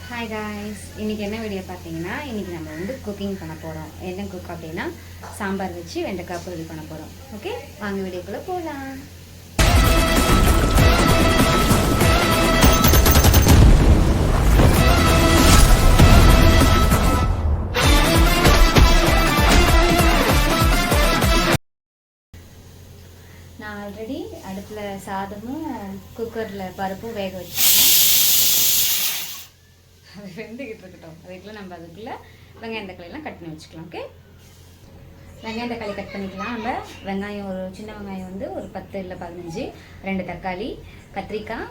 Hi guys, இன்றைக்கி என்ன video பார்த்தீங்கன்னா, இன்றைக்கி நம்ம வந்து குக்கிங் பண்ண போகிறோம். என்ன குக் அப்படின்னா சாம்பார் வச்சு வெண்டைக்காய் பொரியல் பண்ண போகிறோம். ஓகே, வாங்க வீடியோக்குள்ளே போகலாம். நான் ஆல்ரெடி அடுப்பில் சாதமும் குக்கரில் பருப்பும் வேக வச்சுட்டேன். அது வெந்துக்கிட்டு இருக்கட்டும். அதுக்குள்ளே நம்ம அதுக்குள்ளே வெங்காயம் தக்காளியெல்லாம் கட் பண்ணி வச்சுக்கலாம். ஓகே, வெங்காயம் தக்காளி கட் பண்ணிக்கலாம். நம்ம வெங்காயம் ஒரு சின்ன வெங்காயம் வந்து ஒரு 10 இல்லை 15, 2 தக்காளி, கத்திரிக்காய்,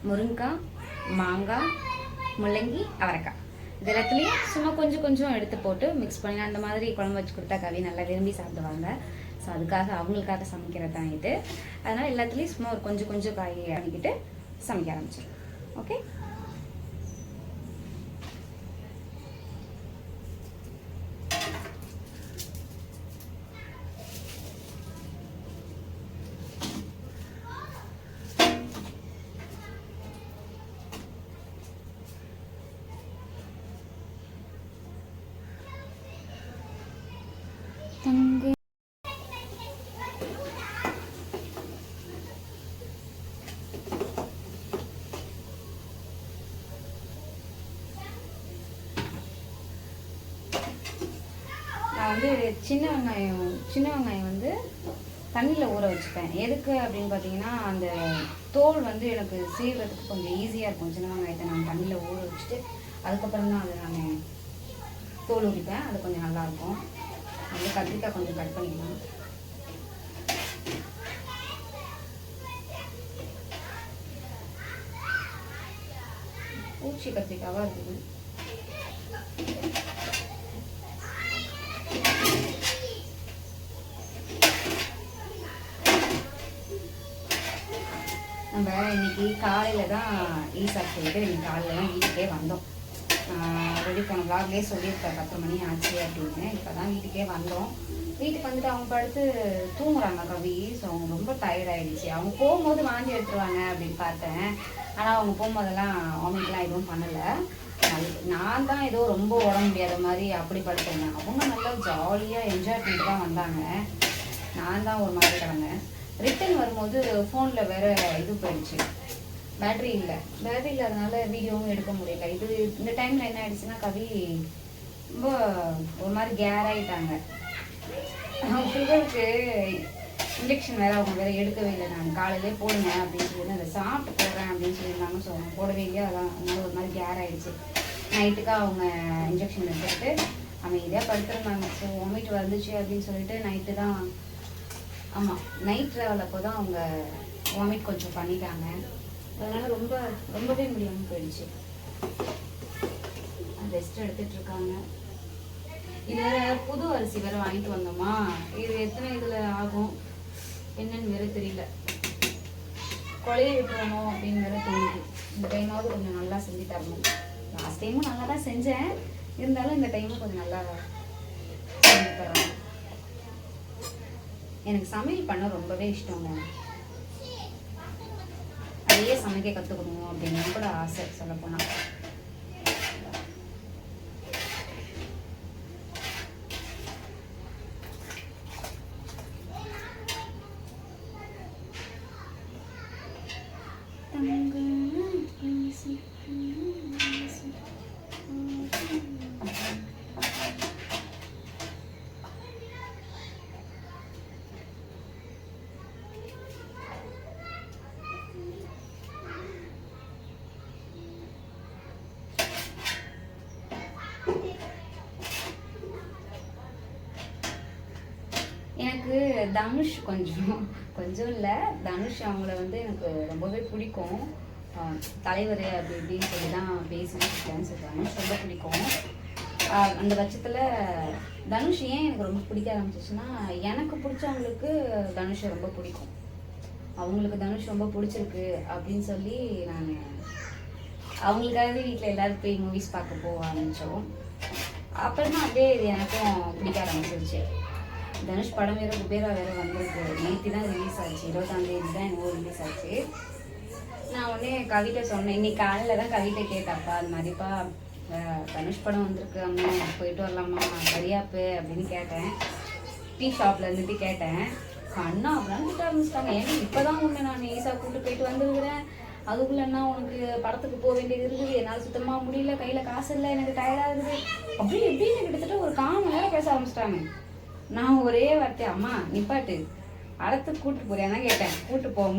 முருங்கைக்காய், மாங்காய், முள்ளங்கி, அவரைக்காய் இது எல்லாத்துலேயும் சும்மா கொஞ்சம் கொஞ்சம் எடுத்து போட்டு மிக்ஸ் பண்ணி அந்த மாதிரி குழம்பு வச்சு கொடுத்தா கவி நல்லா விரும்பி சாப்பிடுவாங்க. ஸோ அதுக்காக அவங்களுக்காக சமைக்கிறது தான் இது. அதனால் எல்லாத்துலேயும் சும்மா ஒரு கொஞ்சம் கொஞ்சம் காய் அணிக்கிட்டு சமைக்க ஆரம்பிச்சிடும். ஓகே, தங்கு நான் வந்து சின்ன வெங்காயம் வந்து தண்ணியில் ஊற வச்சுப்பேன். எதுக்கு அப்படின்னு பார்த்தீங்கன்னா, அந்த தோல் வந்து எனக்கு சீவுறதுக்கு கொஞ்சம் ஈஸியாக இருக்கும். சின்ன வெங்காயத்தை நான் தண்ணியில் ஊற வச்சுட்டு அதுக்கப்புறம் தான் அதை நான் தோல் உரிப்பேன். அது கொஞ்சம் நல்லாயிருக்கும். வந்து கத்திரிக்காய் கொஞ்சம் கட் பண்ணிக்கலாம். பூச்சி கத்திரிக்காவாக இருக்குது. நம்ம இன்னைக்கு காலையில் தான் சாப்பிட்டு இன்னைக்கு காலையில் தான் வீட்டுக்கே வந்தோம். ரெடி போன விளாக்லேயே சொல்லியிருக்காரு 10 மணி ஆச்சு அப்படின்னு. இப்போ தான் வீட்டுக்கே வந்தோம். வீட்டுக்கு வந்துட்டு அவங்க படுத்து தூங்குறாங்க கவி. ஸோ அவங்க ரொம்ப டயர்ட் ஆகிடுச்சு. அவங்க போகும்போது வாந்தி எடுத்துருவாங்க அப்படின்னு பார்த்தேன். ஆனால் அவங்க போகும்போதெல்லாம் வாமிட்லாம் எதுவும் பண்ணலை. நான் தான் ஏதோ ரொம்ப உடம்பு முடியாத மாதிரி அப்படி படுத்தேன். அவங்க நல்லா ஜாலியாக என்ஜாய் பண்ணிட்டு தான் வந்தாங்க. நான் தான் ஒரு மாதிரி கிடந்தேன். ரிட்டன் வரும்போது ஃபோனில் வேறு இது போயிடுச்சு, பேட்ரி இல்லாதனால வீடியோவும் எடுக்க முடியல. இந்த டைமில் என்ன ஆயிடுச்சுன்னா கவி ரொம்ப ஒரு மாதிரி கேர் ஆகிட்டாங்க. சுகருக்கு இன்ஜெக்ஷன் வேறு அவங்க வேறு எடுக்கவே இல்லை. நான் காலையிலே போடுங்க அப்படின்னு சொல்லி அதை சாப்பிட்டு போடுறேன் அப்படின்னு சொல்லியிருந்தாங்க. ஸோ அவங்க போடவே இல்லையா, அதனால ஒரு மாதிரி கேர் ஆகிடுச்சு. நைட்டுக்கு அவங்க இன்ஜெக்ஷன் எடுத்துக்கிட்டு அமைதியாக படுத்துருந்தாங்க. ஸோ வாமிட் வந்துச்சு அப்படின்னு சொல்லிட்டு நைட்டு தான், ஆமாம் நைட் ட்ராவல் அப்போ தான் அவங்க வாமிட் கொஞ்சம் பண்ணிட்டாங்க. அதனால ரொம்பவே முடியாமல் போயிடுச்சு. ரெஸ்ட் எடுத்துட்டு இருக்காங்க. இது புது அரிசி வேற வாங்கிட்டு வந்தோமா, இது எத்தனை இதில் ஆகும் என்னன்னு வேற தெரியல. கொலையை விட்டுறணும் அப்படின்னு வேற தோணுது. இந்த டைமாவது கொஞ்சம் நல்லா செஞ்சு தரணும். லாஸ்ட் டைமும் நல்லா தான் செஞ்சேன், இருந்தாலும் இந்த டைமும் கொஞ்சம் நல்லா செஞ்சு தரணும். எனக்கு சமையல் பண்ண ரொம்பவே இஷ்டங்க. அதையே சமைக்க கற்றுக்கணும் அப்படின்னு கூட ஆசை சொல்ல போனால். எனக்கு தனுஷ் கொஞ்சம் இல்லை, தனுஷ் அவங்கள வந்து எனக்கு ரொம்பவே பிடிக்கும். தலைவர் அப்படி இப்படின்னு சொல்லி தான் பேசினேன். ஸோ தனுஷ் ரொம்ப பிடிக்கும். அந்த பட்சத்தில் தனுஷ் ஏன் எனக்கு ரொம்ப பிடிக்க ஆரம்பிச்சிச்சுன்னா, எனக்கு பிடிச்சவங்களுக்கு தனுஷை ரொம்ப பிடிக்கும். அவங்களுக்கு தனுஷ் ரொம்ப பிடிச்சிருக்கு அப்படின்னு சொல்லி நான் அவங்களுக்காகவே வீட்டில் எல்லோரும் போய் மூவிஸ் பார்க்க போக ஆரம்பித்தோம். அப்புறமா அப்படியே இது எனக்கும் பிடிக்க ஆரம்பிச்சிருச்சு. தனுஷ் படம் வேறு குபேரா வேறு வந்திருக்கு. நேற்று தான் ரிலீஸ் ஆச்சு, 20ஆம் தேதி தான் என்னவோ ரிலீஸ் ஆச்சு. நான் உடனே கவிதை சொன்னேன், இன்னைக்கு காலையில் தான் கவிதை கேட்டாப்பா, அது மாதிரிப்பா தனுஷ் படம் வந்திருக்கு அம்மா, போயிட்டு வரலாமா சரியாப்பு அப்படின்னு கேட்டேன். டீ ஷாப்பில் இருந்துட்டு கேட்டேன். அண்ணா அப்படிலாம் கிட்ட ஆரம்பிச்சிட்டாங்க. ஏன்னா இப்போ தான் உன்னை நான் ஈஸா கூப்பிட்டு போயிட்டு வந்துருக்கிறேன், அதுக்குள்ளேன்னா உனக்கு படத்துக்கு போக வேண்டியது இருக்குது, என்னால் சுத்தமாக முடியல, கையில் காசு இல்லை, எனக்கு டயர்டாக இருக்குது அப்படி எப்படின்னு கிட்டத்தட்ட ஒரு 1/4 மணி நேரம் பேச ஆரம்பிச்சிட்டாங்க. நான் ஒரே வார்த்தை, அம்மா நிப்பாட்டு, படத்துக்கு கூப்பிட்டு போறியானா கேட்டேன். கூப்பிட்டு போக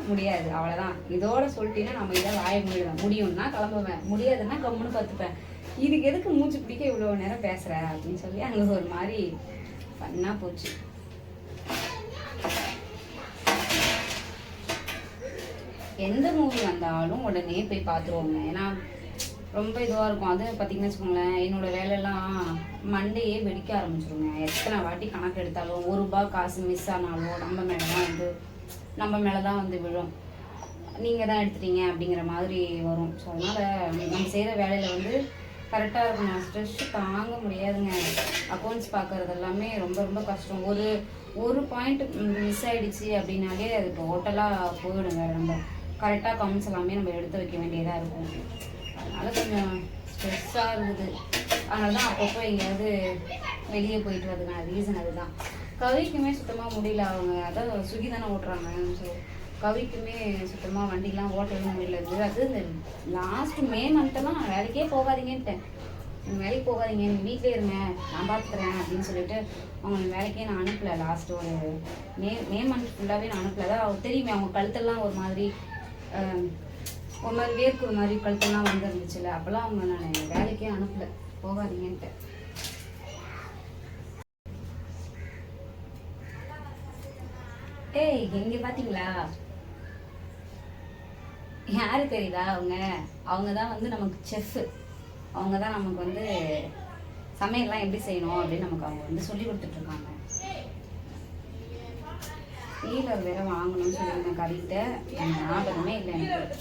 முடியாது, அவ்வளோதான், இதோட சொல்லிட்டீங்கன்னா நம்ம இதை வாய முடியலாம், முடியும்னா கிளம்புவேன், முடியாதுன்னா கம்முன்னு பார்த்துப்பேன், இதுக்கு எதுக்கு மூச்சு பிடிக்க இவ்வளோ நேரம் பேசுகிற அப்படின்னு சொல்லி அங்கே ஒரு மாதிரி பண்ணா போச்சு. எந்த மூவி வந்தாலும் உடனே போய் பார்த்துருவோங்க. ஏன்னா ரொம்ப இதுவாக இருக்கும். அது பார்த்தீங்கன்னு வச்சுக்கோங்களேன், என்னோட வேலையெல்லாம் மண்டேயே வெடிக்க ஆரம்பிச்சிருங்க. எத்தனை வாட்டி கணக்கு எடுத்தாலும் ₹1 காசு மிஸ் ஆனாலும் நம்ம மேலே தான் வந்து விழும். நீங்கள் தான் எடுத்துட்டீங்க அப்படிங்கிற மாதிரி வரும். ஸோ அதனால் நம்ம செய்கிற வேலையில் வந்து கரெக்டாக இருக்கணும். ஸ்ட்ரெஸ் தாங்க முடியாதுங்க. அக்கௌண்ட்ஸ் பார்க்குறது எல்லாமே ரொம்ப ரொம்ப கஷ்டம். ஒரு பாயிண்ட் மிஸ் ஆகிடுச்சு அப்படின்னாலே அது டோட்டலாக போயிடுங்க. நம்ம கரெக்டாக கமெண்ட்ஸ் எல்லாமே நம்ம எடுத்து வைக்க வேண்டியதாக இருக்கும். அதனால் கொஞ்சம் ஸ்ட்ரெஸ்ஸாக இருக்குது. அதனால தான் அப்பப்போ எங்கேயாவது வெளியே போயிட்டு வரதுக்கான ரீசன் அதுதான். கவிக்குமே சுத்தமாக முடியல. அவங்க அதான் ஸ்விக்கி தானே ஓட்டுறாங்க. ஸோ கவிக்குமே சுத்தமாக வண்டிலாம் ஓட்டவே முடியல இருக்குது. அது இந்த லாஸ்ட் மே மந்த்தெல்லாம் நான் வேலைக்கே போகாதீங்கன்ட்டேன். வேலைக்கு போகாதீங்க, வீட்டிலே இருங்க, நான் பார்த்துக்கிறேன் அப்படின்னு சொல்லிட்டு அவங்க வேலைக்கே நான் அனுப்பலை. லாஸ்ட்டு ஒரு மே மந்த் ஃபுல்லாகவே நான் அனுப்பலை. தான் தெரியுமே, அவங்க கழுத்தெல்லாம் ஒரு மாதிரி வேர்க்கு ஒரு மாதிரி கழுத்தெல்லாம் வந்துருந்துச்சுல, அப்போல்லாம் அவங்க நான் வேலைக்கே அனுப்பலை, போகாதீங்கன்ட்டு. ஏய் எங்கே பார்த்தீங்களா, யாரு தெரியுதா? அவங்க தான் வந்து நமக்கு செஃப். அவங்க தான் நமக்கு வந்து சமையல்லாம் எப்படி செய்யணும் அப்படின்னு நமக்கு அவங்க வந்து சொல்லி கொடுத்துட்ருக்காங்க. டீலர் வேற வாங்கணும்னு சொல்லியிருந்தேன் கவிட்ட, ஞாபகமே இல்லை எனக்கு.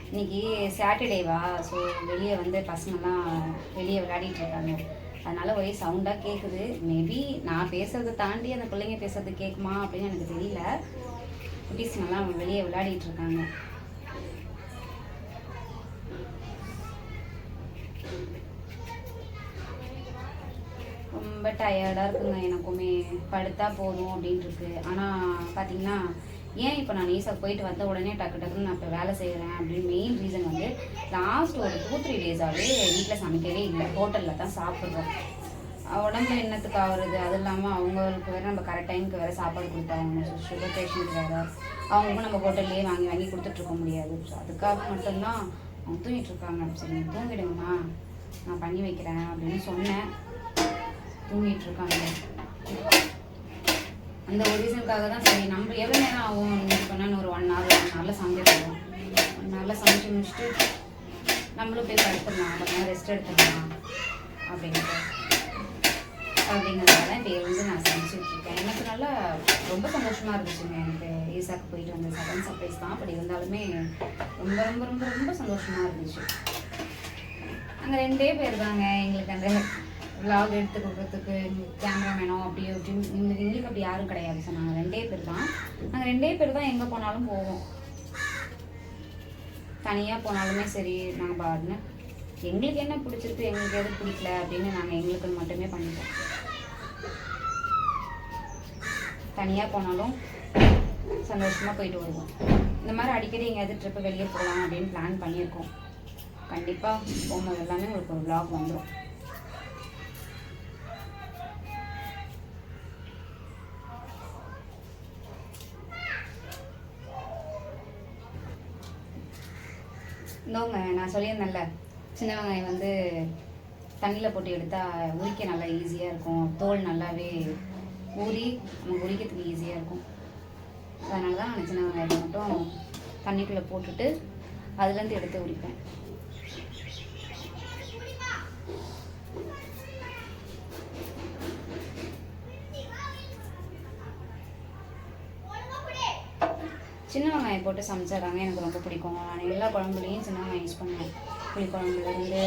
இன்னைக்கு சாட்டர்டேவா, ஸோ வெளியே வந்து பசங்கள்லாம் வெளியே விளையாடிட்டு இருக்காங்க. அதனால ஒரே சவுண்டாக கேட்குது. மேபி நான் பேசுறதை தாண்டி அந்த பிள்ளைங்க பேசுறது கேட்குமா அப்படின்னு எனக்கு தெரியல. குட்டீஸ்ங்கெல்லாம் வெளியே விளையாடிட்டு இருக்காங்க. ரொம்ப டயர்டாக இருக்குங்க எனக்குமே, படுத்தா போதும் அப்படின்ட்டு இருக்கு. ஆனால் பார்த்தீங்கன்னா ஏன் இப்போ நான் ஈஸாக போயிட்டு வந்த உடனே டக்குன்னு நான் இப்போ வேலை செய்கிறேன் அப்படின்னு மெயின் ரீசன் வந்து லாஸ்ட் ஒரு 2-3 டேஸாகவே வீட்டில் சமைக்கவே இல்லை, ஹோட்டலில் தான் சாப்பிட்றோம். உடம்பு என்னத்துக்கு ஆகுறது, அது இல்லாமல் அவங்களுக்கு வேறு நம்ம கரெக்ட் டைமுக்கு வேறு சாப்பாடு கொடுத்தாங்க. சுகர் பேஷண்ட் வேறு, அவங்களுக்கும் நம்ம ஹோட்டல்லையே வாங்கி கொடுத்துட்ருக்க முடியாது. ஸோ அதுக்காக மட்டும்தான் அவங்க தூங்கிட்டு இருக்காங்க. சரி தூங்கிடுங்கம்மா, நான் பண்ணி வைக்கிறேன் அப்படின்னு சொன்னேன். தூங்கிட்டு இருக்காங்க. அந்த ஒரு ரீசனுக்காக தான் சரி நம்ம எவ்வளோ நேரம் ஆகும் பண்ணால் ஒரு 1 hour சமைச்சிடுவோம். 1 hour சமைச்சு முடிச்சுட்டு நம்மளும் போய் படுத்துடலாம், கொஞ்ச நேரம் ரெஸ்ட் எடுத்துடலாம் அப்படிங்கிறதால இப்போ வந்து நான் சமைச்சிட்ருக்கேன். எனக்கு நல்லா ரொம்ப சந்தோஷமாக இருந்துச்சுங்க. எனக்கு ஈஸாக்கு போயிட்டு வந்த செகண்ட் சர்ப்ரைஸ் தான், அப்படி இருந்தாலுமே ரொம்ப ரொம்ப ரொம்ப ரொம்ப சந்தோஷமாக இருந்துச்சு. நாங்கள் 2 பேர் தாங்க. எங்களுக்கு அந்த விலாக் எடுத்து கொடுக்கறதுக்கு கேமராமேனோ அப்படி அப்படின்னு எங்களுக்கு அப்படி யாரும் கிடையாது. ஸோ நாங்கள் 2 பேர் தான். நாங்கள் 2 பேர் தான் எங்கே போனாலும் போவோம். தனியாக போனாலுமே சரி, நாங்கள் பாருங்க எங்களுக்கு என்ன பிடிச்சிருக்கு, எங்களுக்கு எது பிடிக்கல அப்படின்னு நாங்கள் எங்களுக்கு மட்டுமே பண்ணிட்டோம். தனியாக போனாலும் சந்தோஷமாக போயிட்டு வருவோம். இந்த மாதிரி அடிக்கடி எங்கேயாவது ட்ரிப்பு வெளியே போகலாம் அப்படின்னு பிளான் பண்ணியிருக்கோம். கண்டிப்பாக போகும்போது எல்லாமே உங்களுக்கு ஒரு விலாக் வந்துடும். இந்தோங்க நான் சொல்லியிருந்தேன்ல, சின்ன வெங்காயம் வந்து தண்ணியில் போட்டு எடுத்தால் உரிக்க நல்லா ஈஸியாக இருக்கும். தோல் நல்லாவே ஊறி நமக்கு உரிக்கிறதுக்கு ஈஸியாக இருக்கும். அதனால தான் நான் சின்ன வெங்காயத்தை மட்டும் தண்ணிக்குள்ளே போட்டுட்டு அதுலேருந்து எடுத்து உரிப்பேன். சின்ன வெங்காயம் போட்டு சமைச்சாதாங்க எனக்கு ரொம்ப பிடிக்கும். நான் எல்லா குழம்புலையும் சின்ன வெங்காயம் யூஸ் பண்ணுவேன். புளிக்குழம்புலேருந்து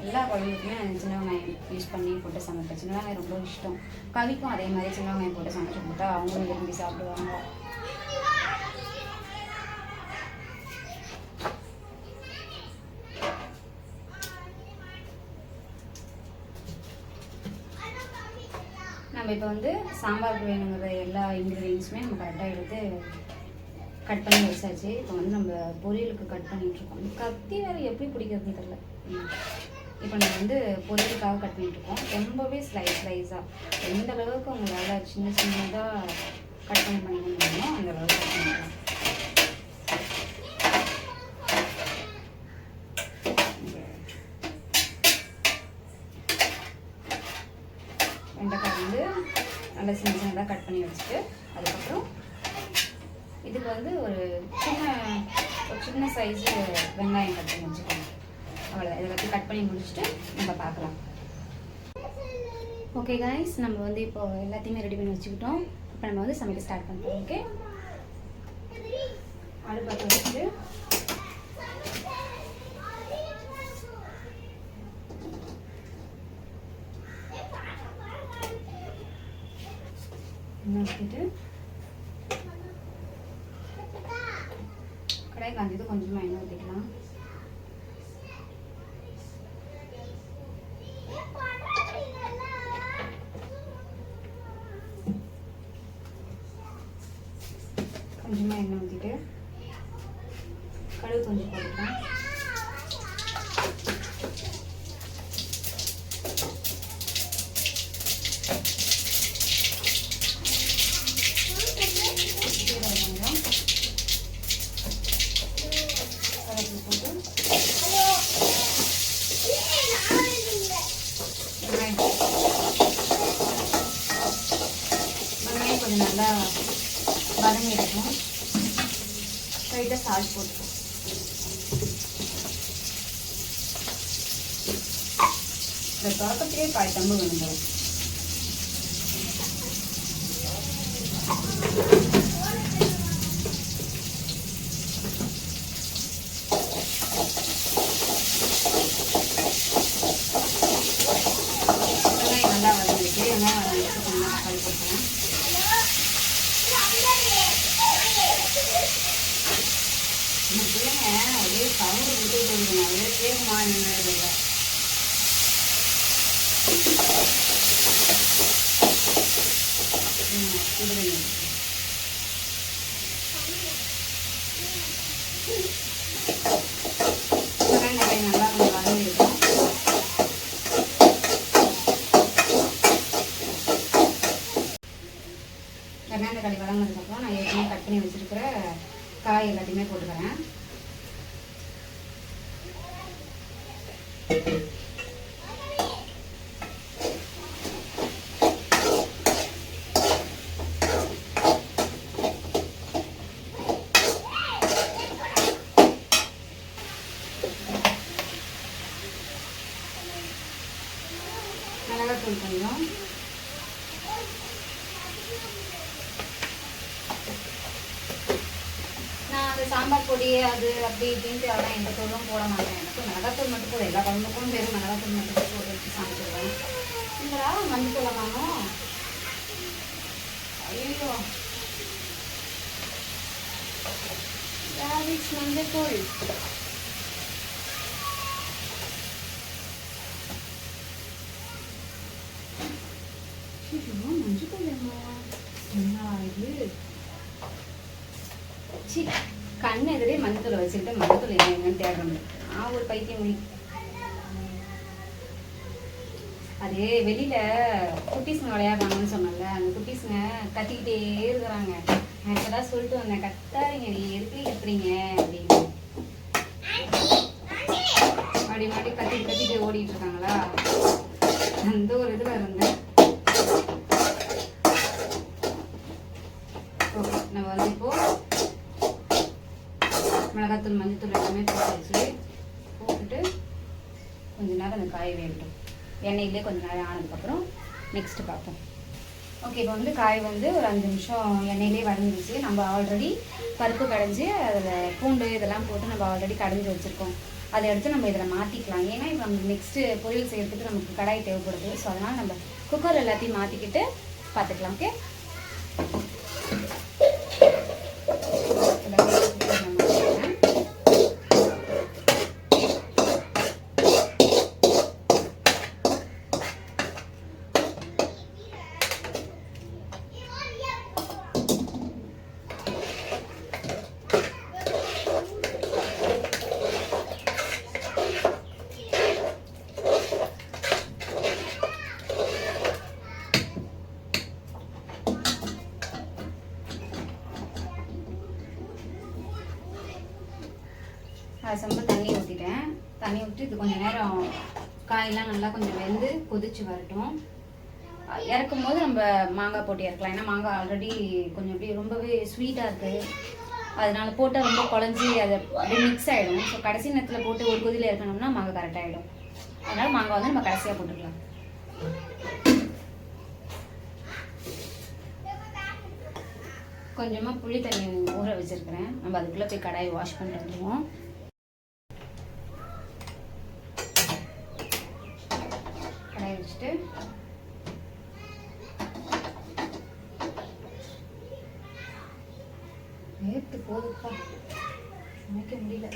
எல்லா குழம்புக்குமே சின்ன வெங்காயம் யூஸ் பண்ணி போட்டு சமைப்பேன். சின்ன வெங்காயம் ரொம்ப இஷ்டம். கவிக்கும் அதே மாதிரி சின்ன வெங்காயம் போட்டு சமைச்சு கொடுத்தா அவங்களும் விரும்பி சாப்பிடுவாங்க. நம்ம இப்போ வந்து சாம்பாருக்கு வேணுங்கிற எல்லா இன்க்ரீடியன்ஸுமே நம்ம கரெக்டாக எடுத்து கட் பண்ணி வச்சாச்சு. இப்போ வந்து நம்ம பொரியலுக்கு கட் பண்ணிகிட்ருக்கோம். கத்தி வேறு எப்படி பிடிக்கிறதுன்னு தெரியல. இப்போ நம்ம வந்து பொரியலுக்காக கட் பண்ணிட்டுருக்கோம். ரொம்பவே ஸ்லைஸாக எந்த அளவுக்கு உங்களால் சின்ன சின்னதாக கட் பண்ணி முடியுமோ அந்த அளவுக்கு கட் பண்ணிக்கலாம். வெண்டைக்காய் வந்து நல்லா சின்ன சின்னதாக கட் பண்ணி வச்சுட்டு அதுக்கப்புறம் இதுக்கு வந்து ஒரு சின்ன சைஸு வெங்காயம் கட் பண்ணி வச்சுக்கணும். அவ்வளோ இதை வச்சு கட் பண்ணி முடிச்சுட்டு நம்ம பார்க்கலாம். ஓகே கைஸ், நம்ம வந்து இப்போ எல்லாத்தையுமே ரெடி பண்ணி வச்சுக்கிட்டோம். இப்போ நம்ம வந்து சமைக்க ஸ்டார்ட் பண்ணுறோம். ஓகே, அடுப்பத்தை வச்சுட்டு ஊற்றிட்டு கடாய் காஞ்சது கொஞ்சமாக எண்ணெய் ஊற்றிக்கலாம். கொஞ்சமாக எண்ணெய் ஊற்றிட்டு கடுகு கொஞ்சம் போட்டுக்கலாம். வெங்காயம் கொஞ்சம் நல்லா வதங்கி இருக்கும். லைட்டாக சால்ட் போட்டுக்கணும். இந்த தொடக்கத்திலே காய் தம்பு வேணும். வெங்காயம் நல்லா வதங்கிட்டு வெங்காயம் வதங்கிட்டு கொஞ்சம் தக்காளி போட்டுக்கலாம். இந்த பிள்ளைங்க அப்படியே சவுண்டு விட்டு கொடுக்கணும். அப்படியே கேட்குமா நின்று நல்லா கொஞ்சம் வதங்கிருக்கும். வெங்காயம் தக்காளி வதங்கினதுக்கப்புறம் நான் ஏற்கனவே கட் பண்ணி வச்சிருக்கிற காய் எல்லாத்தையுமே போட்டுக்கிறேன். மிளகாத்தூள் கொஞ்சம், நான் அந்த சாம்பார் பொடி அது அப்படி இப்படின்ட்டு அதெல்லாம் எந்த தூளும் போட மாட்டேன். எனக்கு மிளகாத்தூள் மட்டும் போதும். எல்லா குழம்புக்கும் வெறும் மிளகாத்தூள் மட்டும் போட்டு வச்சு சமைச்சிடுவேன். இல்லைடா மஞ்சள் வாங்கணும். ஐயோ மஞ்சள் தூள் மஞ்சள் என்ன இது? கண் எதிரே மஞ்சத்தூளை வச்சுக்கிட்டு மஞ்சத்தூள் என்னன்னு தேடணும். நான் ஒரு பைத்தியம். அது வெளியில குட்டீஸுங்க விளையாடுறாங்கன்னு சொன்னல, அந்த குட்டீஸுங்க கத்திக்கிட்டே இருக்கிறாங்க. நான் இப்பதான் சொல்லிட்டு வந்தேன், கத்தாதீங்க, நீ எதுக்கு கத்துறீங்க அப்படின்னு. அப்படி மாட்டி கத்திட்டு ஓடிட்டு இருக்காங்களா, அந்த ஒரு இதுல இருந்தேன். ஓகே, நம்ம வந்து இப்போ மிளகாத்தூள் மஞ்சத்தூள் எல்லாமே போட்டு போட்டுட்டு கொஞ்ச நேரம் அந்த காய வேகட்டும். எண்ணெயிலே கொஞ்ச நேரம் ஆனதுக்கப்புறம் நெக்ஸ்ட்டு பார்ப்போம். ஓகே, இப்போ வந்து காய் வந்து ஒரு 5 நிமிஷம் எண்ணெயிலே வதங்கிடுச்சு. நம்ம ஆல்ரெடி பருப்பு கடைஞ்சி அதில் பூண்டு இதெல்லாம் போட்டு நம்ம ஆல்ரெடி கடைஞ்சி வச்சுருக்கோம். அதை எடுத்து நம்ம இதில் மாற்றிக்கலாம். ஏன்னா இப்போ நம்ம நெக்ஸ்ட்டு பொரியல் செய்கிறதுக்கு நமக்கு கடாய் தேவைப்படுது. ஸோ அதனால் நம்ம குக்கர் எல்லாத்தையும் மாற்றிக்கிட்டு பார்த்துக்கலாம். ஓகே, செம்பு தண்ணி ஊற்றிட்டேன். தண்ணி ஊற்றி இது கொஞ்சம் நேரம் காயெல்லாம் நல்லா கொஞ்சம் வெந்து கொதிச்சு வரட்டும். இறக்கும் போது நம்ம மாங்காய் போட்டு இறக்கலாம். ஏன்னா மாங்காய் ஆல்ரெடி கொஞ்சம் அப்படியே ரொம்பவே ஸ்வீட்டாக இருக்குது. அதனால போட்டால் ரொம்ப குழஞ்சி அது அப்படியே மிக்ஸ் ஆகிடும். ஸோ கடைசி நேரத்தில் போட்டு ஒரு கொதியில் இறக்கணும்னா மாங்காய் கரெக்டாகிடும். அதனால் மாங்காய் வந்து நம்ம கடைசியாக போட்டுக்கலாம். கொஞ்சமாக புளி தண்ணி ஊற வச்சுருக்கிறேன். நம்ம அதுக்குள்ளே போய் கடாயை வாஷ் பண்ணிட்டு வந்துடுவோம். கடாயை வச்சுட்டு நேற்று போதுப்பா சமைக்க முடியல.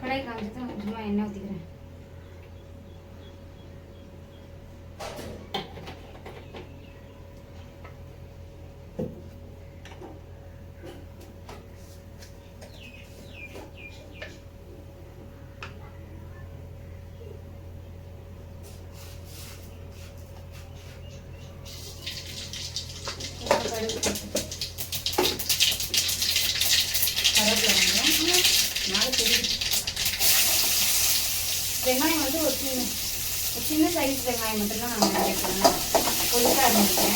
கடாய் காய்ச்சது கொஞ்சமாக எண்ணெய் ஊற்றிக்கிறேன். வெங்காயம் வந்து ஒரு சின்ன சைஸ் வெங்காயம் மட்டும்தான் நான் நினைக்கிறேன். பொருளாக இருந்துட்டேன்.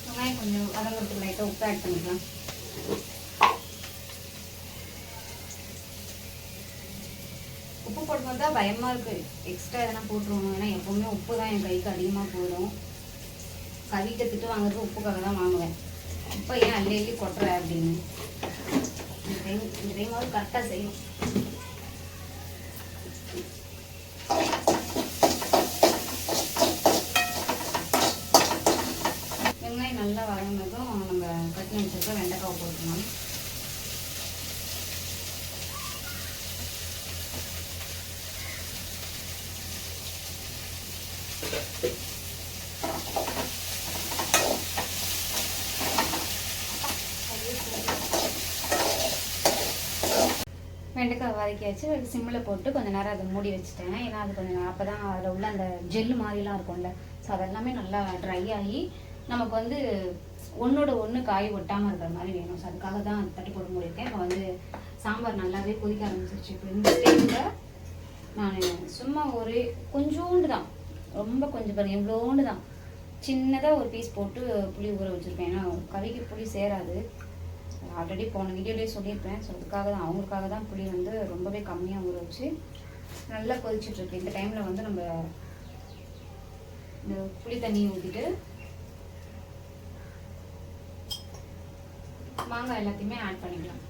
வெங்காயம் கொஞ்சம் வதங்கிறதுக்கு லைட்டாக உப்பு ஆட் பண்ணிக்கலாம். உப்பு போடும்போது தான் பயமாக இருக்குது. எக்ஸ்ட்ரா எதனா போட்டுருவோம். ஏன்னா எப்போவுமே உப்பு தான் என் கைக்கு அதிகமாக போயிடும். கவிட்ட திட்டு வாங்குறது உப்புக்காக தான் வாங்குவேன். இப்போ ஏன் அள்ளி அள்ளி கொட்டுற அப்படின்னு இந்த டைமாவது கரெக்டாக செய்யும். வெங்காயம் நல்லா வதங்கினதும் நம்ம கட்டி வச்சுருக்க வெண்டைக்காவை போட்டுக்கணும். வெண்டைக்காய் வதக்கியாச்சு. சிம்மில் போட்டு கொஞ்சம் நேரம் அதை மூடி வச்சுட்டேன். ஏன்னா அது கொஞ்சம் அப்போ தான் அதில் உள்ள அந்த ஜெல்லு மாதிரிலாம் இருக்கும்ல. ஸோ அதெல்லாமே நல்லா ட்ரை ஆகி நமக்கு வந்து ஒன்றோட ஒன்று காய் ஒட்டாமல் இருக்கிற மாதிரி வேணும். ஸோ அதுக்காக தான் தட்டி போட்டு மூடியிருக்கேன். இப்போ வந்து சாம்பார் நல்லாவே கொதிக்க ஆரம்பிச்சிருச்சு. இப்போ இந்த ஸ்டேஜில் நான் சும்மா ஒரு கொஞ்சோண்டு தான், ரொம்ப கொஞ்சம் பாருங்கள் எவ்வளோண்டு தான் சின்னதாக ஒரு பீஸ் போட்டு புளி ஊற வச்சுருக்கேன். ஏன்னா கறிக்கு புளி சேராது. ஆல்ரெடி போன வீடியோலேயே சொல்லியிருப்பேன். ஸோ அதுக்காக தான் அவங்களுக்காக தான் புளி வந்து ரொம்பவே கம்மியாக ஊற வச்சு நல்லா கொதிச்சுட்ருக்கு. இந்த டைமில் வந்து நம்ம இந்த புளி தண்ணியை ஊற்றிட்டு மாங்காய் எல்லாத்தையுமே ஆட் பண்ணிக்கலாம்.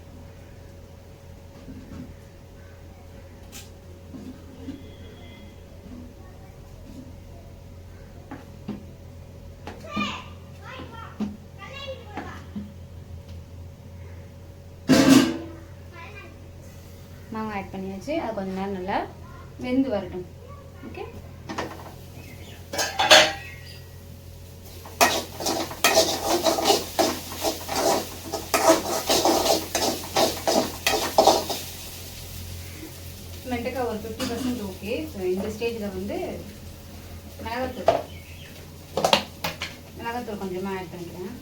மாங்காய் ஆட் பண்ணியாச்சு. அது கொஞ்சம் நேரம் நல்லா வெந்து வரட்டும். ஓகே, வெண்டைக்காய் ஒரு 50% ஓகே. ஸோ இந்த ஸ்டேஜில் வந்து மிளகாத்தூள் கொஞ்சமாக ஆட் பண்ணிக்கிறேன்.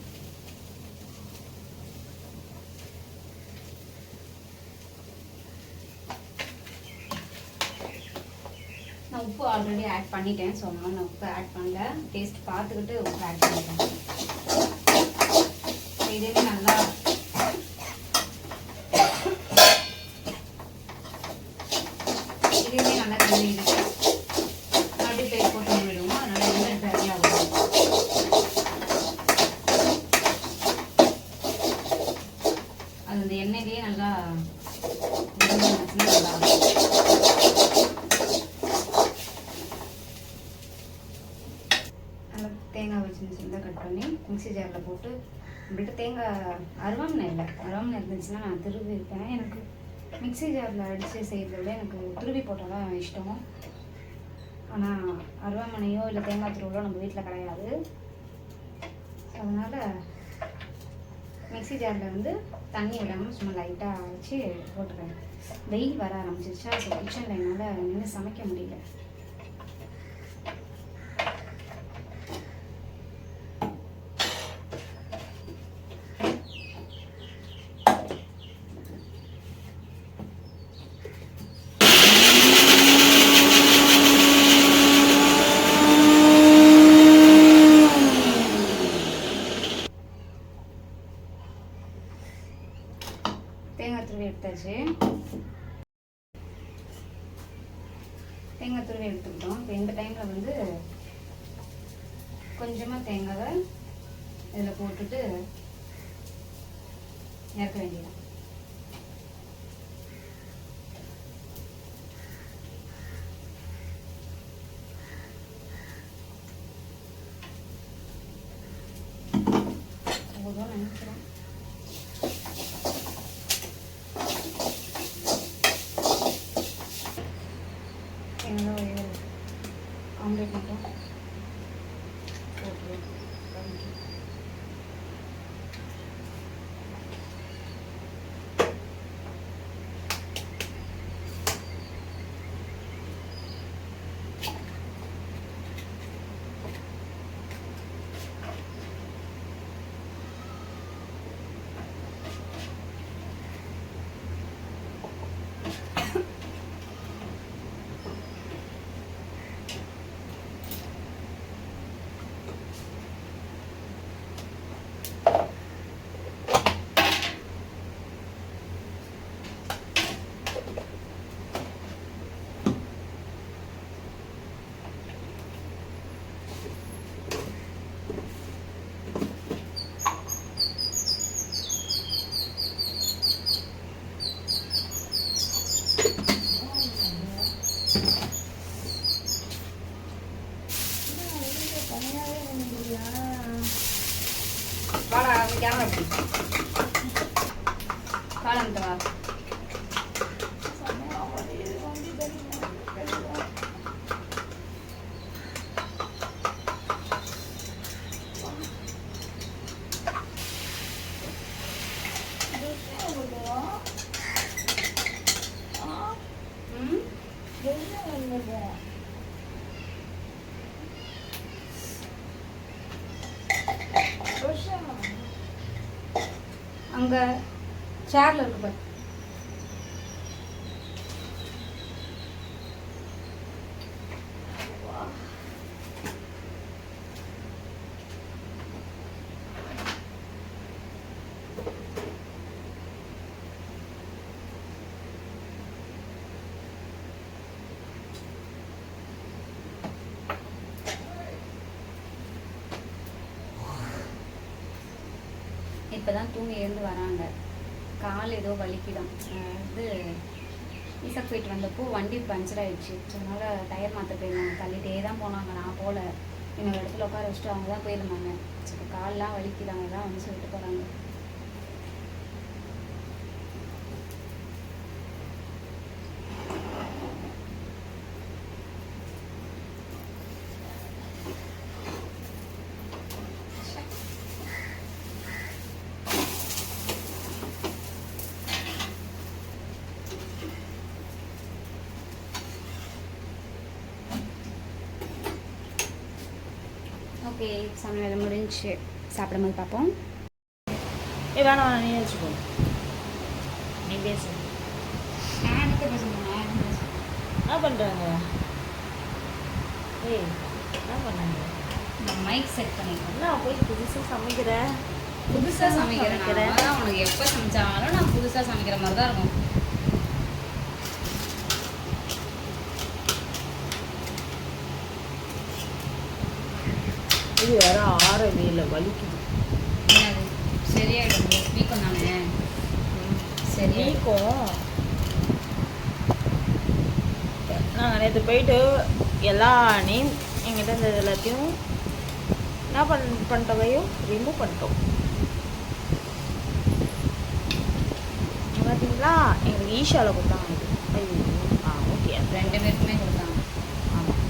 நான் உப்பு ஆல்ரெடி ஆட் பண்ணிட்டேன். ஸோ அதனால் நான் உப்பு ஆட் பண்ணல. டேஸ்ட் பார்த்துக்கிட்டு உப்பு ஆட் பண்ணிட்டேன். இதுவே நல்லா கிண்டிட்டு மறுபடியும் பேஸ்ட் போட்டு விடுவோம். அதனால எண்ணெய் ட்ரை ஆகும். அது அந்த எண்ணெயிலேயே நல்லா தேங்காய் வச்சு சின்ன கட் பண்ணி மிக்ஸி ஜாரில் போட்டு இப்படிட்டு தேங்காய் அருவாமனை இல்லை, அருவாமனை இருந்துச்சுன்னா நான் திருவி இருப்பேன். எனக்கு மிக்ஸி ஜாரில் அடித்து செய்கிறத விட எனக்கு துருவி போட்டால் தான் இஷ்டம். ஆனால் அருவாமனையோ இல்லை தேங்காய் துருவலோ நம்ம வீட்டில் கிடையாது. அதனால் மிக்ஸி ஜாரில் வந்து தண்ணி விடாமல் சும்மா லைட்டாக வச்சு போட்டுக்கிறேன். வெயில் வர ஆரம்பிச்சிருச்சா, ஸோ கிச்சனில் என்னால் நின்று சமைக்க முடியல. தேங்காய் துருவி எடுத்தாச்சு. தேங்காய் துருவி எடுத்துக்கிட்டோம். இப்போ இந்த டைமில் வந்து கொஞ்சமாக தேங்காவை இதில் போட்டுட்டு இறக்க வேண்டியதான். போதும் நினைக்கிறேன். ஆம்லேட் மட்டும் போட்டு வாடா கேமரா காலம்ட்டு வா. அங்கே சேர்ல இருக்கு பாரு. இப்போதான் தூங்கி எழுந்து வராங்க. கால் ஏதோ வலிக்கிடும். இது ஈசக் போயிட்டு வந்தப்போ வண்டி பஞ்சர் ஆகிடுச்சு. அதனால் டயர் மாற்ற போயிருந்தாங்க. தள்ளிகிட்டே தான் போனாங்க. நான் போகல. இன்னொரு இடத்துல உட்கார வச்சுட்டு அவங்க தான் போயிருந்தாங்க. சரி கால்லாம் வலிக்கிறாங்க தான் வந்து சொல்லிட்டு போகிறாங்க. ஓகே, சமையல் முடிஞ்சு சாப்பிடும்போது பார்ப்போம். வேணாம் வேணாம், நீ வச்சுக்கோ, நீ பேசு. நான் எனக்கு பேசணும். என்ன பண்ணுறாங்க? ஏய், என்ன பண்ணாங்க? நான் மைக் செட் பண்ணிக்கிறேன். நான் போய் புதுசாக சமைக்கிறேன். புதுசாக சமைக்கிறேன். அதான் உனக்கு எப்போ சமைச்சாலும் நான் புதுசாக சமைக்கிற மாதிரி தான் இருக்கும். இது வேற ஆறவே இல்லை, வலிக்குது. என்னது சரியாயிடும், வீக்கம் தானே. சரி, வீக்கம். நாங்கள் நேற்று போயிட்டு எல்லா நேம் எங்கிட்ட இருந்தது எல்லாத்தையும் என்ன பண்ணிட்டோம், ரிமூவ் பண்ணிட்டோம். பார்த்தீங்களா, எங்களுக்கு ஈஷாவில் கொடுத்தாங்க இது. ஐயோ, ஓகே, 2 பேருக்குமே கொடுத்தாங்க. ஆமாம்.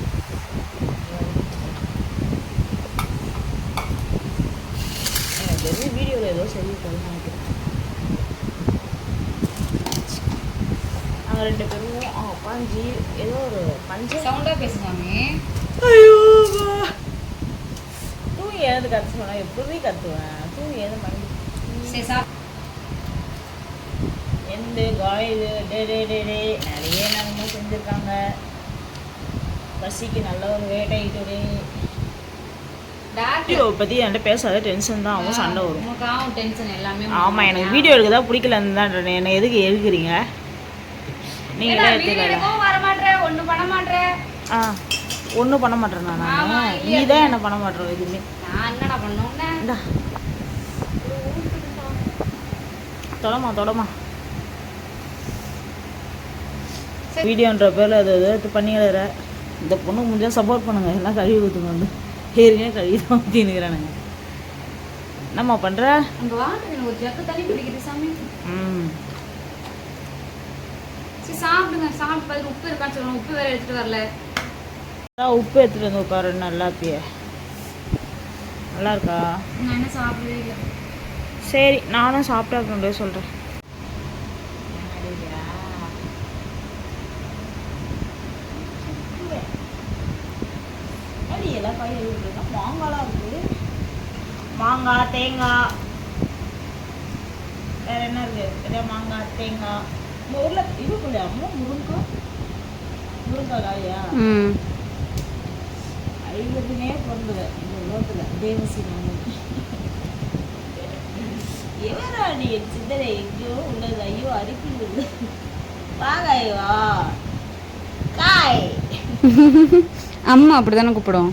எனக்கு தெரிஞ்ச வீடியோவில் ஏதோ சொல்லியிருக்காருன்னு நினைக்கிறேன். நாங்கள் 2 பேரும் உட்காந்து ஏதோ ஒரு சவுண்டாக பேசுவாமே. ஐயோ, தூங்கி எழுந்து கற்று சொன்னா எப்படி கற்றுவேன்? தூங்கி எழுந்து மணி சரி சாப் எந்த காயில் நிறைய நேரமும் செஞ்சுருக்காங்க. பசிக்கு நல்ல ஒரு வேட்டையிட்டு வீடியோ பற்றி என்கிட்ட பேசாத, டென்ஷன் தான் ஆகும், சண்டை வரும். உனக்காகவும் டென்ஷன் எல்லாமே. ஆமாம், எனக்கு வீடியோ எடுக்க தான் பிடிக்கலன்னு தான் என்னை எதுக்கு எழுக்கிறீங்க நீங்கள்? வர மாட்டேன், ஒன்றும் பண்ண மாட்டேன். ஒன்றும் பண்ண மாட்டேன் நான். நீ தான் என்ன பண்ண மாட்டேன் எதுவுமே. நான் என்னடா பண்ணோன்னே இந்தா தொடமா வீடியோன்ற பேரில் அது எது பண்ணிக்கிற. இந்த பொண்ணு முடிஞ்சால் சப்போர்ட் பண்ணுங்க, எல்லாம் கழுவி ஊற்றுங்க. வந்து ஏற்கனவே கழுவி தான் ஊற்றினுக்கிறானுங்க. என்னம்மா பண்ணுற? அங்கே வாங்க, ஒரு ஜக்கு தண்ணி பிடிக்குது சாமி. சரி சாப்பிடுங்க, சாப்பிட்டு பார்த்து உப்பு இருக்கான்னு சொல்லணும். உப்பு வேற எடுத்துகிட்டு வரல. உப்பு எடுத்துகிட்டு வந்து உட்காரு, நல்லா இருப்பிய. நல்லா இருக்கா? நான் என்ன சாப்பிடவே இல்லை. சரி, நானும் சாப்பிட்டா சொல்கிறேன். எல்லாம் காய் மாங்காலாம் இருக்குது. மாங்காய், தேங்காய், வேற என்ன இருக்குது? மாங்காய், தேங்காய். உங்கள் ஊரில் இதுக்குள்ள அம்மா முருங்காய் காயா? ஐவதுனே பிறந்தது இந்த உலகத்தில். தேவசி நாங்கள் எவராடி சிந்தனை எங்கேயோ உள்ளது. ஐயோ, அரிப்பில் உள்ளது. வாங்காயவா காய். அம்மா அப்படிதானே கூப்பிடும்.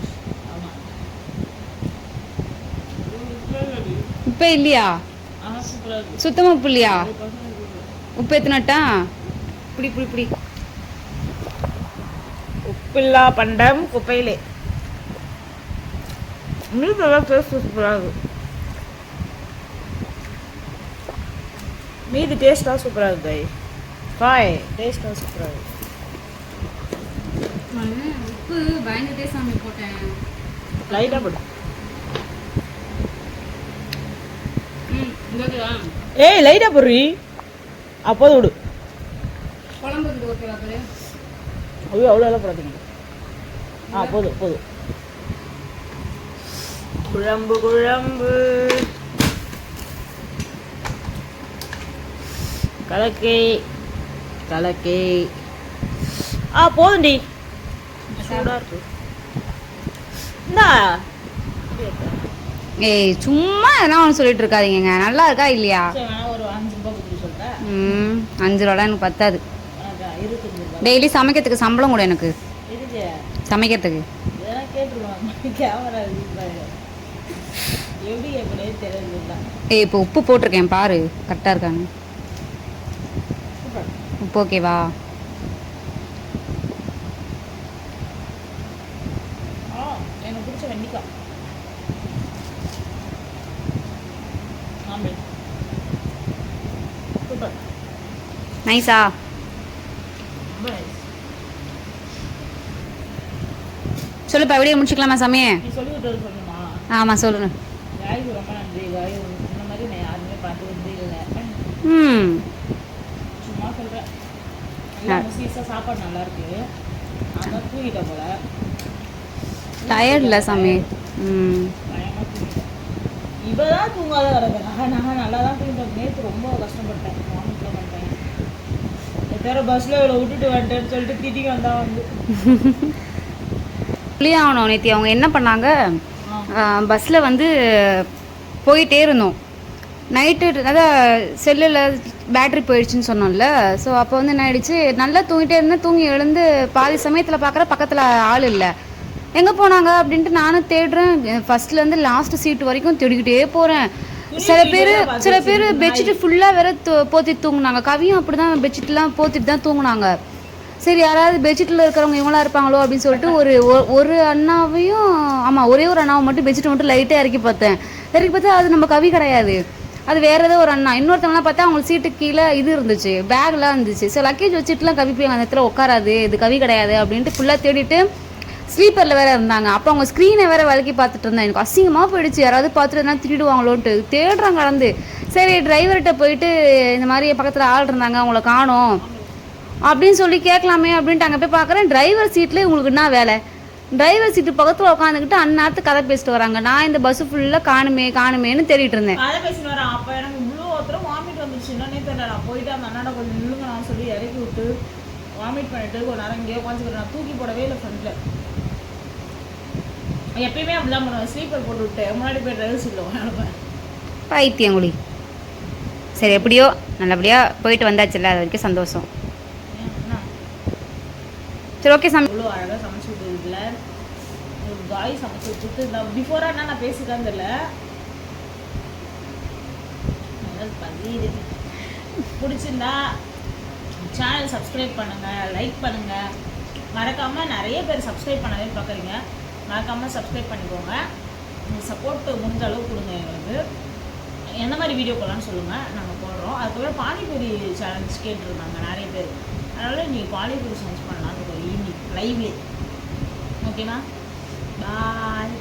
உப்பே இல்லையா? சுத்தமாக உப்பு இல்லையா? உப்பு எத்தனட்டா? புடி புடி புடி. உப்பில்லா பண்டம் குப்பையிலே. மீதெல்லாம் டேஸ்ட் சூப்பராக இருக்குது. மீது டேஸ்ட்டாக சூப்பராக இருக்குது. காய் டேஸ்ட்டாக சூப்பராக இருக்குது. உப்பு பயந்துட்டே சாமி போட்டேன். லைட்டாக போடு. ஏய், லைட்டாக போடுறி. அப்போது விடு. குழம்புக்கு ஓகேவா பாரு? ஐயோ, அவ்வளோ எல்லாம் போடாதீங்க. போதும். குழம்பு கலக்கை போதும்டி. சூடாக இருக்கு. இந்தா. ஏய், சும்மா எதனா ஒன்று சொல்லிட்டு இருக்காதீங்க. நல்லா இருக்கா இல்லையா? ஒரு 5 ரூபாய் கொடுத்து சொல்கிறேன். 5 ரூபாலாம் எனக்கு பத்தாது. 25 ரூபாய் டெய்லி சமைக்கிறதுக்கு சம்பளம் கூட எனக்கு. சமைக்கிறதுக்கு இதெல்லாம் கேட்டுருவாங்க. கேமரா எப்படி எப்படியே தெரியுது. ஏய், இப்போ உப்பு போட்டிருக்கேன் பாரு, கரெக்டாக இருக்கான்னு. உப்பு ஓகேவா? எனக்கு பிடிச்ச வெண்டிக்காய். சூப்பர். நைஸா? சொல்லுப்பா, வீடியோ முடிச்சுக்கலாமா சாமி? நீ சொல்லி விட்டு சொல்லணுமா? ஆமாம் சொல்லுங்க. காய்க்கு ரொம்ப நன்றி. காய் இந்த மாதிரி நான் யாருமே பார்த்துக்கிட்டே இல்லை. சும்மா சொல்கிறேன். சீஸாக சாப்பாடு நல்லா இருக்கு. அதான் தூங்கிட்ட போல. டயர்ட் இல்லை சாமி, ம். பயமாக தூங்கிட்டேன். இவ தான் தூங்காத கிடக்கு. நான் நல்லா தான் தூங்கிட்டேன். நேற்று ரொம்ப கஷ்டப்பட்டேன். வாமிட்டில் பண்ணிட்டேன். வேறு பஸ்ஸில் இவ்வளோ விட்டுட்டு வந்துட்டேன்னு சொல்லிட்டு திட்டிக்கு வந்தா வந்து ஆகணும். நேற்று அவங்க என்ன பண்ணாங்க, பஸ்ஸில் வந்து போயிட்டே இருந்தோம். நைட்டு அதான் செல்லில் பேட்ரி போயிடுச்சுன்னு சொன்னோம்ல. ஸோ அப்போ வந்து என்ன ஆயிடுச்சு, நல்லா தூங்கிட்டே இருந்தேன். தூங்கி எழுந்து பாதி சமயத்தில் பார்க்குற பக்கத்தில் ஆள் இல்லை. எங்கே போனாங்க அப்படின்ட்டு நானும் தேடுறேன். ஃபர்ஸ்ட்லேருந்து லாஸ்ட் சீட்டு வரைக்கும் தேடிக்கிட்டே போகிறேன். சில பேர் பெட்ஷீட்டு ஃபுல்லாக வேற போத்திட்டு தூங்குனாங்க. கவியும் அப்படி தான் பெட்ஷீட்லாம் போத்திட்டு தான் தூங்குனாங்க. சரி யாராவது பெட்ஷீட்டில் இருக்கிறவங்க இவங்களாம் இருப்பாங்களோ அப்படின்னு சொல்லிட்டு ஒரு அண்ணாவையும், ஆமாம் ஒரே ஒரு அண்ணாவை மட்டும் பெட்ஷீட்டை மட்டும் லைட்டாக இறக்கி பார்த்தா அது நம்ம கவி கிடையாது, அது வேறு ஏதோ ஒரு அண்ணா. இன்னொருத்தவங்களாம் பார்த்தா அவங்க சீட்டுக்கு கீழே இது இருந்துச்சு, பேக்லாம் இருந்துச்சு. ஸோ லக்கேஜ் வச்சுட்டுலாம் கவி போய் அந்த இடத்துல உட்காராது, இது கவி கிடையாது அப்படின்ட்டு ஃபுல்லாக தேடிட்டு ஸ்லீப்பரில் வேறு இருந்தாங்க. அப்போ அவங்க ஸ்க்ரீனை வேறு வழக்கி பார்த்துட்டு இருந்தேன். எனக்கு அசிங்கமாக போயிடுச்சு, யாராவது பார்த்துட்டு எதனா திட்டிடுவாங்களோன்ட்டு தேடுறாங்க கடந்து. சரி டிரைவர்கிட்ட போயிட்டு இந்த மாதிரி பக்கத்தில் ஆள் இருந்தாங்க, அவங்கள காணோம் அப்படின்னு சொல்லி கேட்கலாமே அப்படின்ட்டு அங்கே போய் பார்க்குறேன். டிரைவர் சீட்டில் உங்களுக்கு என்ன வேலை? டிரைவர் சீட்டு பக்கத்தில் உட்காந்துக்கிட்டு அந்நேரத்து கதை பேசிட்டு வராங்க. நான் இந்த பஸ்ஸு ஃபுல்லாக காணுமேன்னு தேடிட்டு இருந்தேன். கதை பேசிட்டு வரேன். அப்போ எனக்கு இவ்வளோ ஒருத்தரும் வாமிட் வந்துருச்சு. என்னன்னே தெரியல. நான் போயிட்டு அந்த அண்ணாட கொஞ்சம் நில்லுங்க நான் சொல்லி இறக்கி விட்டு வாமிட் பண்ணிட்டு கொஞ்ச நேரம் இங்கேயே உட்காந்துக்கிறேன். நான் தூக்கி போடவே இல்லை ஃப்ரண்ட்டில். எப்பயுமே அப்படிதான் பண்ணுவேன். ஸ்லீப்பர் போட்டு விட்டு முன்னாடி போய் டிரைவர் சீட்டில் உட்காந்துப்பேன். பைத்தியங்குடி. சரி எப்படியோ நல்லபடியாக போயிட்டு வந்தாச்சுல்ல, அது வரைக்கும் சந்தோஷம். சரி ஓகே. இவ்வளோ அழகாக சமைச்சு விட்டுருக்குல, ஒரு காய் சமைச்சு விட்டுட்டு நான் பிஃபோராக என்ன நான் பேசிக்கான்னு தெரியல. பிடிச்சிருந்தா சேனல் சப்ஸ்கிரைப் பண்ணுங்கள், லைக் பண்ணுங்கள். மறக்காமல் நிறைய பேர் சப்ஸ்கிரைப் பண்ணவே பார்க்குறீங்க, மறக்காமல் சப்ஸ்கிரைப் பண்ணிக்கோங்க. உங்கள் சப்போர்ட் முடிஞ்ச அளவு கொடுங்க எங்களுக்கு. எந்த மாதிரி வீடியோ போடலான்னு சொல்லுங்கள், நாங்கள் போடுறோம். அதுக்கப்புறம் பானிபூரி சேலஞ்ச் கேட்டுருந்தாங்க நிறைய பேர். அதனால் நீங்கள் பானிபூரி சேலஞ்ச் பண்ணலான்னு ஒரு ஈவினிங் லைவ்லே. ஓகேண்ணா, பாய்.